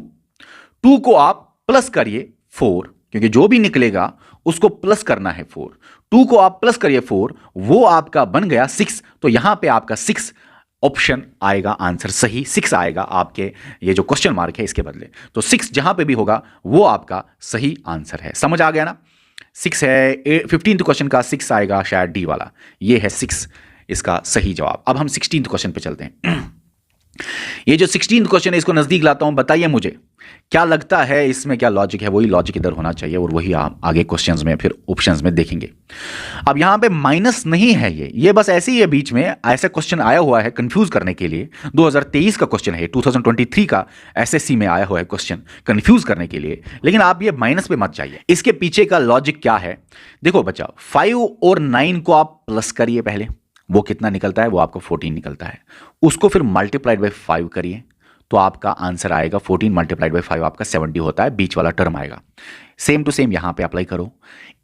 2 को आप प्लस करिए 4, क्योंकि जो भी निकलेगा उसको प्लस करना है 4। 2 को आप प्लस करिए 4, वो आपका बन गया 6। तो यहां पे आपका 6 ऑप्शन आएगा, आंसर सही 6 आएगा आपके ये जो क्वेश्चन मार्क है इसके बदले। तो 6 जहां पे भी होगा वो आपका सही आंसर है। समझ आ गया ना, 6 है, 15th क्वेश्चन का 6 आएगा शायद डी वाला, ये है 6 इसका सही जवाब। अब हम 16th क्वेश्चन पे चलते हैं। ये जो 16th क्वेश्चन है इसको नजदीक लाता हूं, बताइए मुझे क्या लगता है इसमें क्या लॉजिक है। वही लॉजिक इधर होना चाहिए और वही आप आगे क्वेश्चंस में फिर ऑप्शंस में देखेंगे। अब यहां पे माइनस नहीं है, ये बस ऐसे ही है, बीच में ऐसा क्वेश्चन आया हुआ है कंफ्यूज करने के लिए। 2023 का क्वेश्चन है, 2023 का एसएससी में आया हुआ है क्वेश्चन कंफ्यूज करने के लिए, लेकिन आप ये माइनस पे मत जाइए। इसके पीछे का लॉजिक क्या है, देखो बच्चा, 5 और 9 को आप प्लस करिए पहले, वो कितना निकलता है, वो आपको 14 निकलता है। उसको फिर मल्टीप्लाइड बाय 5 करिए तो आपका आंसर आएगा 14 मल्टीप्लाइड बाय 5 आपका 70 होता है, बीच वाला टर्म आएगा। सेम टू सेम यहां पे अप्लाई करो।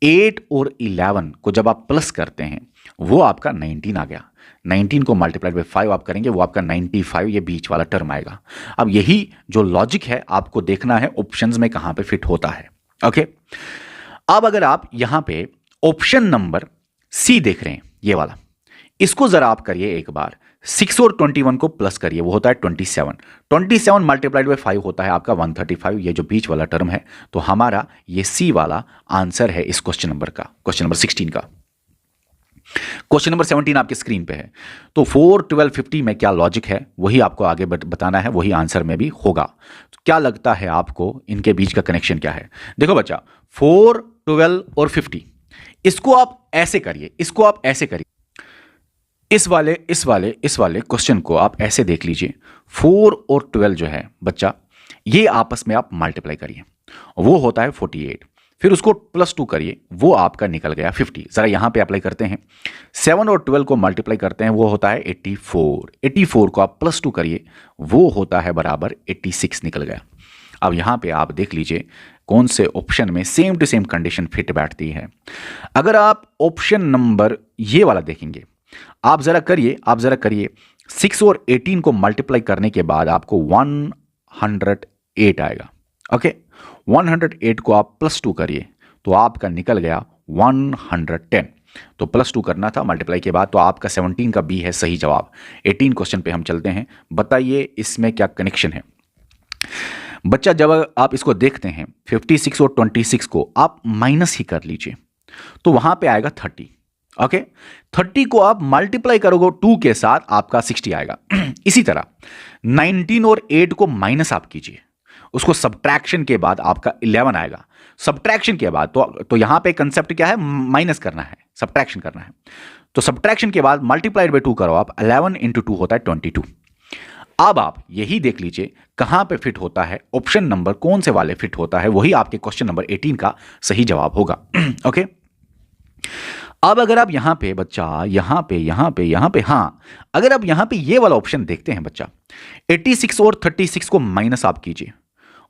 8 और 11 को जब आप प्लस करते हैं वो आपका 19 आ गया। 19 को मल्टीप्लाइड बाय 5 आप करेंगे वो आपका 95, ये बीच वाला टर्म आएगा। अब यही जो लॉजिक है आपको देखना है ऑप्शंस में कहां पे फिट होता है। ओके, अब अगर आप यहां पे ऑप्शन नंबर सी देख रहे हैं, ये वाला, इसको जरा आप करिए एक बार। 6 और 21 को प्लस करिए, वो होता है 27। 27 मल्टीप्लाइड बाय 5 होता है आपका 135, ये जो बीच वाला टर्म है। तो हमारा ये सी वाला आंसर है इस क्वेश्चन नंबर का, क्वेश्चन नंबर 16 का। क्वेश्चन नंबर 17 आपके स्क्रीन पे है। तो 4, 12, 50 में क्या लॉजिक है वही आपको आगे बताना है, वही आंसर में भी होगा। तो क्या लगता है आपको इनके बीच का कनेक्शन क्या है। देखो बच्चा, 4, 12 और 50, इसको आप ऐसे करिए, इसको आप ऐसे करिए, इस वाले क्वेश्चन को आप ऐसे देख लीजिए। 4 और 12 जो है बच्चा, ये आपस में आप मल्टीप्लाई करिए, वो होता है 48। फिर उसको +2 करिए, वो आपका निकल गया 50। जरा यहां पे अप्लाई करते हैं। 7 और 12 को मल्टीप्लाई करते हैं, वो होता है 84। 84 को आप +2 करिए, वो होता है बराबर 86 निकल गया। अब यहां पे आप देख लीजिए कौन से ऑप्शन में same to same condition fit बैठती है। अगर आप ऑप्शन नंबर ये वाला देखेंगे, आप जरा करिए 6 और 18 को मल्टीप्लाई करने के बाद आपको 108 आएगा। ओके, 108 को आप +2 करिए तो आपका निकल गया 110। तो +2 करना था मल्टीप्लाई के बाद, तो आपका 17 का बी है सही जवाब। 18 क्वेश्चन पे हम चलते हैं, बताइए इसमें क्या कनेक्शन है। बच्चा, जब आप इसको देखते हैं 56 और 26 को आप माइनस ही कर लीजिए तो वहां पे आएगा 30। ओके, 30 को आप मल्टीप्लाई करोगे 2 के साथ, आपका 60 आएगा। इसी तरह 19 और 8 को माइनस आप कीजिए, उसको सब्ट्रैक्शन के बाद आपका 11 आएगा। सब्ट्रैक्शन के बाद तो यहां पे कंसेप्ट क्या है, माइनस करना है, सब्ट्रैक्शन करना है। तो सब्ट्रैक्शन के बाद मल्टीप्लाइड बाय 2 करो आप, 11 × 2 होता है 22। अब आप यही देख लीजिए कहां पे फिट होता है, ऑप्शन नंबर कौन से वाले फिट होता है, वही आपके क्वेश्चन नंबर 18 का सही जवाब होगा। ओके, अब अगर आप यहां पे बच्चा, यहां पे हां, अगर आप यहां पे ये वाला ऑप्शन देखते हैं बच्चा, 86 और 36 को माइनस आप कीजिए,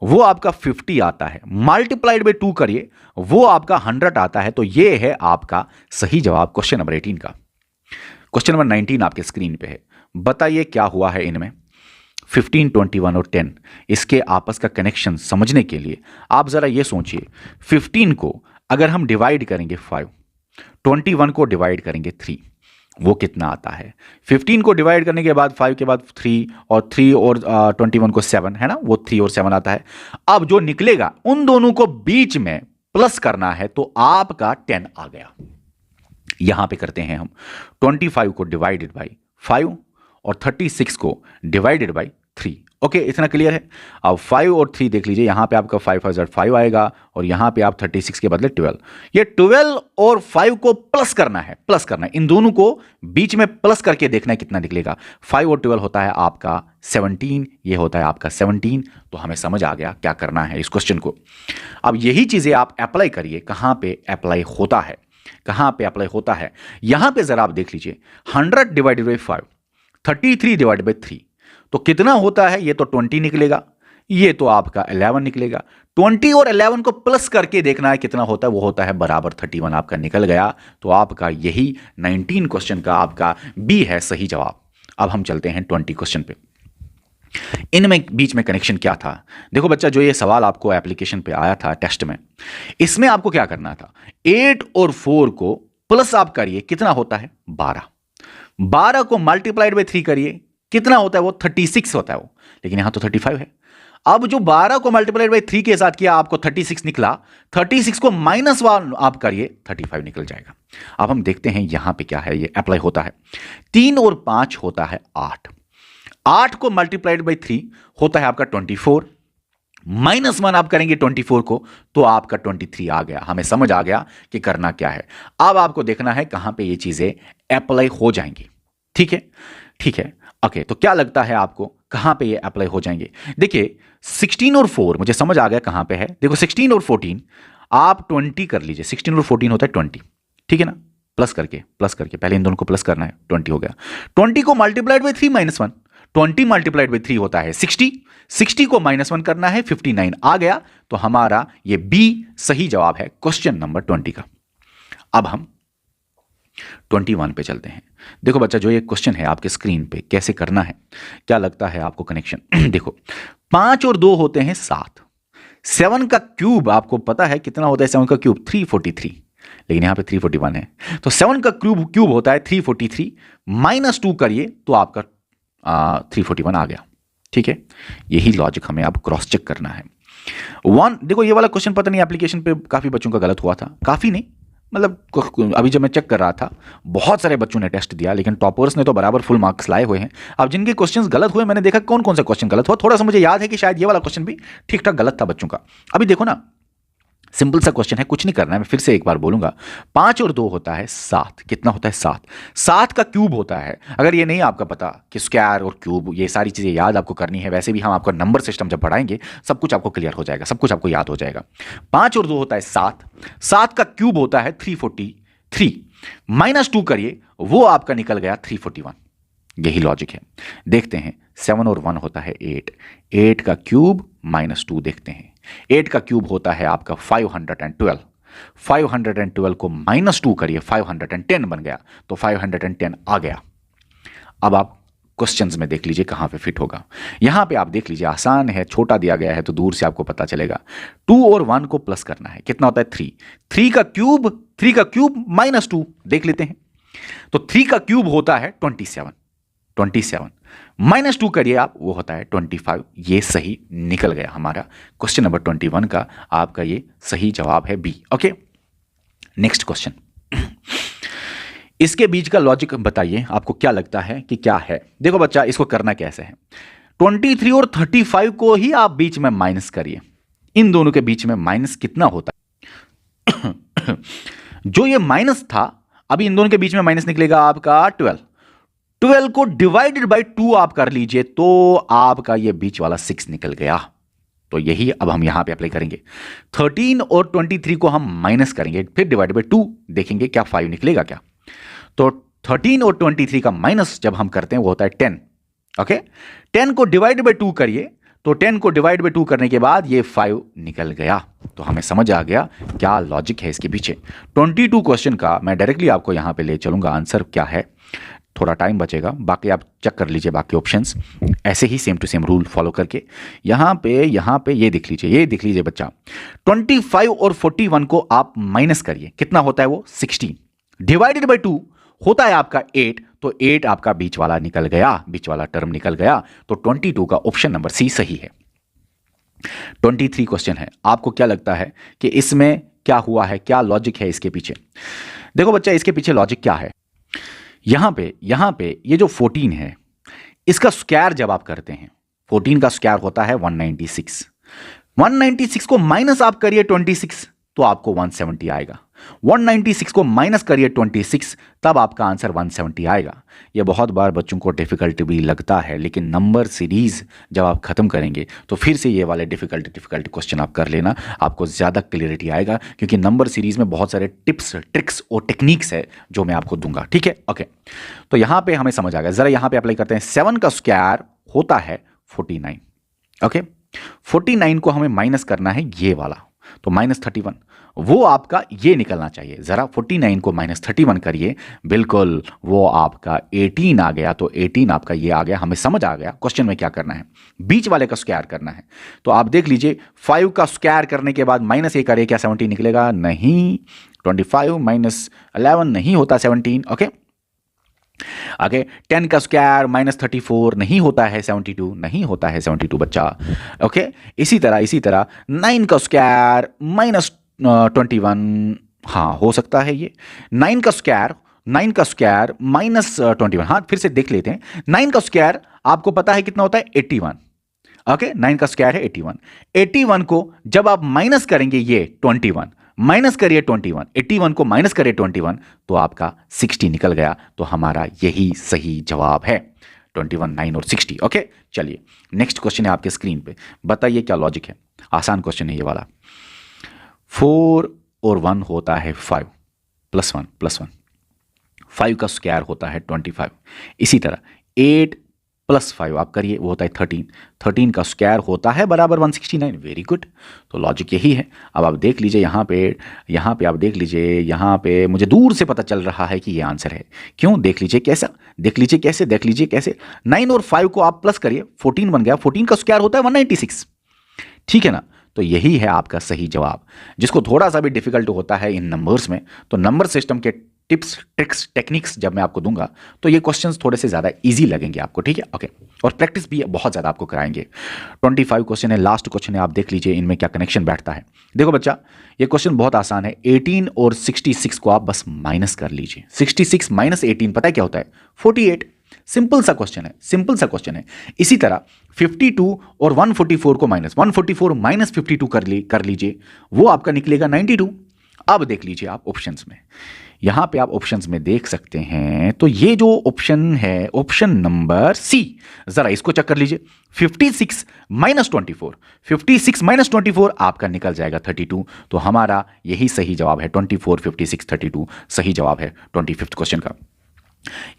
वो आपका 50 आता है। मल्टीप्लाइड बाय 2 करिए, वो आपका 100 आता है। तो ये है आपका सही जवाब क्वेश्चन नंबर 18 का। क्वेश्चन नंबर 19 आपके स्क्रीन पे है, बताइए क्या हुआ है इनमें। 15, 21 और 10, इसके आपस का कनेक्शन समझने के लिए आप जरा ये सोचिए, 15 को अगर हम डिवाइड करेंगे 5, 21 को डिवाइड करेंगे 3, वो कितना आता है। 15 को डिवाइड करने के बाद 5 के बाद 3 और 21 को 7 है ना, वो 3 और 7 आता है। अब जो निकलेगा उन दोनों को बीच में प्लस करना है, तो आपका 10 आ गया। यहां पे करते हैं हम 25 को डिवाइडेड बाई 5 और 36 को डिवाइडेड बाई 3। ओके, इतना क्लियर है। अब 5 और 3 देख लीजिए, यहाँ पे आपका 5 आएगा और यहाँ पे आप 36 के बदले 12। ये 12 और 5 को प्लस करना है, इन दोनों को बीच में प्लस करके देखना है कितना निकलेगा। 5 और 12 होता है आपका 17, ये होता है आपका 17। तो हमें समझ आ गया क्या करना है इस क्वेश्चन को। अब यही चीजें आप अप्लाई करिए, कहाँ पे अप्लाई होता है, कहाँ पे अप्लाई होता है। यहां पे जरा आप देख लीजिए, 100 डिवाइडेड बाई 5, 33 डिवाइडेड बाई 3 तो कितना होता है? ये तो 20 निकलेगा, ये तो आपका 11 निकलेगा। 20 और 11 को प्लस करके देखना है कितना होता है, वो होता है बराबर 31 आपका निकल गया। तो आपका यही 19 क्वेश्चन का आपका बी है सही जवाब। अब हम चलते हैं 20 क्वेश्चन पे। इनमें बीच में कनेक्शन क्या था? देखो बच्चा, जो ये सवाल आपको एप्लीकेशन पे आया था टेस्ट में, इसमें आपको क्या करना था? 8 और 4 को प्लस आप करिए, कितना होता है? 12। 12 को मल्टीप्लाइड बाई 3 करिए, कितना होता है? वो 36 होता है वो, लेकिन यहां तो 35 है। अब जो 12 को मल्टीप्लाइड बाई 3 के साथ किया, आपको 36 निकला। 36 को -1 आप करिए, 35 निकल जाएगा। अब हम देखते हैं यहां पे क्या है, ये अप्लाई होता है। 3 और 5 होता है 8। 8 को मल्टीप्लाइड बाई 3 होता है आपका 24। -1 आप करेंगे 24 को, तो आपका 23 आ गया। हमें समझ आ गया कि करना क्या है। अब आपको देखना है कहां पे ये चीजें अप्लाई हो जाएंगी। ठीक है, ठीक है। ओके, तो क्या लगता है आपको कहां पे ये अप्लाई हो जाएंगे? देखिए 16 और 4 मुझे समझ आ गया कहां पे है। देखो 16 और 14 आप 20 कर लीजिए। 16 और 14 होता है 20, ठीक है ना? प्लस करके पहले इन दोनों को प्लस करना है, 20 हो गया। 20 को मल्टीप्लाइड बाई 3 -1, 20 मल्टीप्लाइड बाई 3 होता है 60। 60 को -1 करना है, 59 आ गया। तो हमारा ये बी सही जवाब है क्वेश्चन नंबर 20 का। अब हम 21 पे चलते हैं। देखो बच्चा, जो ये क्वेश्चन है आपके स्क्रीन पे, कैसे करना है, क्या लगता है आपको कनेक्शन? देखो 5 और 2 होते हैं 7। 7 का क्यूब आपको पता है कितना होता है? 7 का क्यूब 343, लेकिन यहां पे 341 है। तो 7 का क्यूब होता है 343, -2 करिए तो आपका 341 आ गया। ठीक है, यही लॉजिक हमें अब क्रॉस चेक करना है। देखो ये वाला क्वेश्चन पता नहीं एप्लीकेशन पे काफी बच्चों का गलत हुआ था, काफी नहीं मतलब अभी जब मैं चेक कर रहा था बहुत सारे बच्चों ने टेस्ट दिया, लेकिन टॉपर्स ने तो बराबर फुल मार्क्स लाए हुए हैं। अब जिनके क्वेश्चंस गलत हुए, मैंने देखा कौन कौन सा क्वेश्चन गलत हुआ, थोड़ा सा मुझे याद है कि शायद ये वाला क्वेश्चन भी ठीक ठाक गलत था बच्चों का। अभी देखो ना, सिंपल सा क्वेश्चन है, कुछ नहीं करना है। मैं फिर से एक बार बोलूंगा, 5 और 2 होता है 7। कितना होता है? 7। 7 का क्यूब होता है, अगर ये नहीं आपका पता कि स्क्वायर और क्यूब ये सारी चीजें याद आपको करनी है, वैसे भी हम आपका नंबर सिस्टम जब पढ़ाएंगे सब कुछ आपको क्लियर हो जाएगा, सब कुछ आपको याद हो जाएगा। 5 और 2 होता है 7। 7 का क्यूब होता है 343, -2 करिए, वो आपका निकल गया 341। यही लॉजिक है। देखते हैं 7 और 1 होता है 8। 8 का क्यूब -2 देखते हैं। 8 का क्यूब होता है आपका 512। 512 को -2 करिए, 510 बन गया, तो 510 आ गया। अब आप क्वेश्चंस में देख लीजिए कहां पे फिट होगा। यहां पे आप देख लीजिए, आसान है, छोटा दिया गया है तो दूर से आपको पता चलेगा। 2 और 1 को प्लस करना है, कितना होता है? 3। 3 का क्यूब -2 देख लेते हैं। तो 3 का क्यूब होता है 27। 27 -2 करिए आप, वो होता है 25। ये सही निकल गया हमारा क्वेश्चन नंबर 21 का। आपका ये सही जवाब है बी। Okay, next question. इसके बीच का लॉजिक बताइए, आपको क्या लगता है कि क्या है? देखो बच्चा, इसको करना कैसे है? 23 और 35 को ही आप बीच में माइनस करिए। इन दोनों के बीच में माइनस कितना होता है? जो ये माइनस था, अभी इन दोनों के बीच में माइनस निकलेगा आपका 12। 12 को डिवाइडेड बाय 2 आप कर लीजिए, तो आपका ये बीच वाला 6 निकल गया। तो यही अब हम यहां पे अप्लाई करेंगे। 13 और 23 को हम माइनस करेंगे, फिर डिवाइड बाय 2 देखेंगे क्या 5 निकलेगा क्या। तो 13 और 23 का माइनस जब हम करते हैं वो होता है 10। ओके, 10 को डिवाइड बाय 2 करिए, तो 10 को डिवाइड बाय 2 करने के बाद ये 5 निकल गया। तो हमें समझ आ गया क्या लॉजिक है इसके पीछे। 22 क्वेश्चन का मैं डायरेक्टली आपको यहां पे ले चलूंगा, आंसर क्या है। थोड़ा टाइम बचेगा, बाकी आप चेक कर लीजिए बाकी ऑप्शंस, ऐसे ही same to same rule follow करके। यहां पे ये देख लीजिए बच्चा, 25 और 41 को आप माइनस करिए, कितना होता है वो? 16 डिवाइडेड बाय 2 होता है आपका 8। तो 8 आपका बीच वाला निकल गया, बीच वाला टर्म निकल गया। तो 22 का ऑप्शन नंबर सी सही है। 23 क्वेश्चन है, आपको क्या लगता है कि इसमें क्या हुआ है, क्या लॉजिक है इसके पीछे? देखो बच्चा, इसके पीछे लॉजिक क्या है? यहां पे ये जो 14 है, इसका स्क्वायर जब आप करते हैं, 14 का स्क्वायर होता है 196। 196 को माइनस आप करिए 26 तो आपको 170 आएगा। 196 को माइनस करिए 26 तब आपका आंसर 170 आएगा। यह बहुत बार बच्चों को डिफिकल्ट भी लगता है, लेकिन नंबर सीरीज जब आप खत्म करेंगे तो फिर से ये वाले डिफिकल्ट क्वेश्चन आप कर लेना, आपको ज़्यादा क्लियरिटी आएगा, क्योंकि नंबर सीरीज में बहुत सारे टिप्स, ट्रिक्स और टेक्निक्स है जो मैं आपको दूंगा। ठीक है, ओके। तो यहां पे हमें समझ आ गया। जरा यहां पे अप्लाई करते हैं। 7 का स्क्वायर होता है 49। ओके, 49 को हमें माइनस करना है ये वाला, तो -31 वो आपका ये निकलना चाहिए। जरा 49 को -31 करिए, बिल्कुल वो आपका 18 आ गया। तो 18 आपका ये आ गया। हमें समझ आ गया क्वेश्चन में क्या करना है, बीच वाले का स्क्वायर करना है। तो आप देख लीजिए 5 का स्क्वायर करने के बाद माइनस ये करिए, क्या 17 निकलेगा? नहीं। 25 - 11 नहीं होता 17। ओके, आगे 10 का स्क्वायर -34 नहीं होता है 72, नहीं होता है 72 बच्चा। ओके, इसी तरह 9 का स्क्वायर -21, हाँ हो सकता है ये। 9 का स्क्वायर -21, हाँ फिर से देख लेते हैं। 9 का स्क्वायर आपको पता है कितना होता है? 81। ओके, 9 का स्क्वायर है 81। 81 को जब आप माइनस करेंगे ये 21, माइनस करिए 21, 81 को माइनस करिए 21 तो आपका 60 निकल गया। तो हमारा यही सही जवाब है, 21, 9 और 60। ओके, चलिए नेक्स्ट क्वेश्चन है आपके स्क्रीन पे। बताइए क्या लॉजिक है। आसान क्वेश्चन है ये वाला। 4 और 1 होता है 5 +1 5 का स्क्वायर होता है 25। इसी तरह 8 + 5 आप करिए, वो होता है 13। 13 का स्क्वायर होता है बराबर 169। वेरी गुड, तो लॉजिक यही है। अब आप देख लीजिए यहाँ पे आप देख लीजिए, यहाँ पे मुझे दूर से पता चल रहा है कि ये आंसर है। क्यों? देख लीजिए कैसे 9 और 5 को आप प्लस करिए, 14 बन गया। 14 का स्क्वायर होता है 196। ठीक है ना? तो यही है आपका सही जवाब। जिसको थोड़ा सा भी डिफिकल्ट होता है इन नंबर्स में, तो नंबर सिस्टम के टिप्स, ट्रिक्स, टेक्निक्स जब मैं आपको दूंगा तो ये क्वेश्चंस थोड़े से ज़्यादा इजी लगेंगे आपको। ठीक है, ओके। और प्रैक्टिस भी बहुत ज़्यादा आपको कराएंगे। 25 क्वेश्चन है, लास्ट क्वेश्चन है। आप देख लीजिए इनमें क्या कनेक्शन बैठता है। देखो बच्चा, ये क्वेश्चन बहुत आसान है। 18 और 66 को आप बस माइनस कर लीजिए। 66 - 18 पता है क्या होता है? 48। सिंपल सा क्वेश्चन है। इसी तरह 52 और 144 को -144 - 52 कर लीजिए, वो आपका निकलेगा 92। अब देख लीजिए आप ऑप्शंस में, यहां पे आप ऑप्शंस में देख सकते हैं। तो ये जो ऑप्शन है, ऑप्शन नंबर सी, जरा इसको चेक कर लीजिए। 56 - 24 आपका निकल जाएगा 32। तो हमारा यही सही जवाब है। 24, 56, 32 सही जवाब है 25th क्वेश्चन का।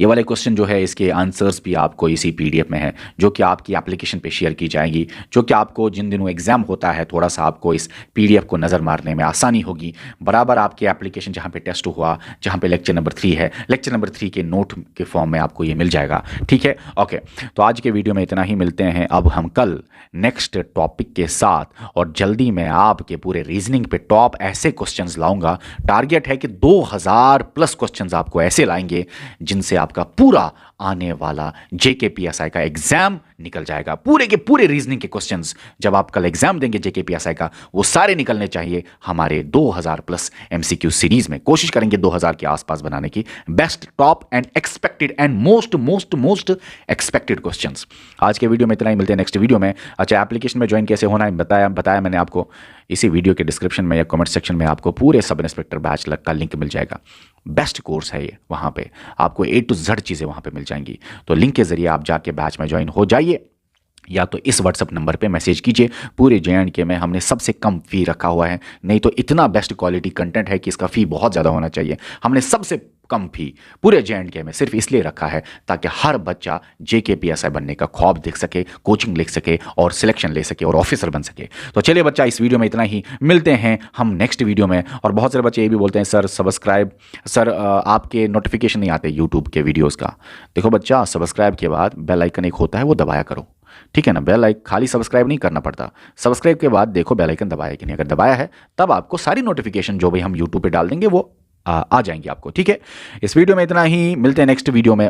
ये वाले क्वेश्चन जो है, इसके आंसर्स भी आपको इसी पीडीएफ में है, जो कि आपकी एप्लीकेशन पे शेयर की जाएगी, जो कि आपको जिन दिनों एग्जाम होता है थोड़ा सा आपको इस पीडीएफ को नज़र मारने में आसानी होगी। बराबर आपकी एप्लीकेशन जहाँ पे टेस्ट हुआ, जहाँ पे लेक्चर नंबर 3 है, लेक्चर नंबर 3 के नोट के फॉर्म में आपको ये मिल जाएगा। ठीक है, ओके। तो आज के वीडियो में इतना ही, मिलते हैं अब हम कल नेक्स्ट टॉपिक के साथ, और जल्दी मैं आपके पूरे रीजनिंग पे टॉप ऐसे क्वेश्चंस लाऊंगा। टारगेट है कि 2000+ क्वेश्चंस आपको ऐसे लाएंगे जिनसे आपका पूरा आने वाला जेकेपीएसआई का एग्जाम निकल जाएगा। पूरे के पूरे रीजनिंग के क्वेश्चंस जब आप कल एग्जाम देंगे जेकेपीएसआई का, वो सारे निकलने चाहिए हमारे 2000+ एमसीक्यू सीरीज में। कोशिश करेंगे 2000 के आसपास बनाने की। Best, top and expected and most expected questions. आज के वीडियो में इतना ही, मिलते हैं नेक्स्ट वीडियो में। अच्छा, एप्लीकेशन में ज्वाइन कैसे होना है बताया मैंने आपको। इसी वीडियो के डिस्क्रिप्शन में या कमेंट सेक्शन में आपको पूरे सब इंस्पेक्टर बैच का लिंक मिल जाएगा। बेस्ट कोर्स है ये, वहाँ पे आपको A to Z चीज़ें वहाँ पे मिल जाएंगी। तो लिंक के जरिए आप जाके बैच में ज्वाइन हो जाइए, या तो इस व्हाट्सअप नंबर पे मैसेज कीजिए। पूरे JNK में हमने सबसे कम फ़ी रखा हुआ है, नहीं तो इतना बेस्ट क्वालिटी कंटेंट है कि इसका फ़ी बहुत ज़्यादा होना चाहिए। हमने सबसे कम फी पूरे JNK में सिर्फ इसलिए रखा है ताकि हर बच्चा JKPSI बनने का ख्वाब देख सके, कोचिंग लिख सके और सिलेक्शन ले सके और ऑफिसर बन सके। तो चलिए बच्चा, इस वीडियो में इतना ही, मिलते हैं हम नेक्स्ट वीडियो में। और बहुत सारे बच्चे ये भी बोलते हैं, सर सब्सक्राइब, सर आपके नोटिफिकेशन नहीं आते यूट्यूब के वीडियोज़ का। देखो बच्चा, सब्सक्राइब के बाद बेल आइकन एक होता है, वो दबाया करो। ठीक है ना? बेल आइकन खाली सब्सक्राइब नहीं करना पड़ता, सब्सक्राइब के बाद देखो बेल आइकन दबाया कि नहीं। अगर दबाया है तब आपको सारी नोटिफिकेशन जो भी हम यूट्यूब पे डाल देंगे वो आ जाएंगे आपको। ठीक है, इस वीडियो में इतना ही, मिलते हैं नेक्स्ट वीडियो में।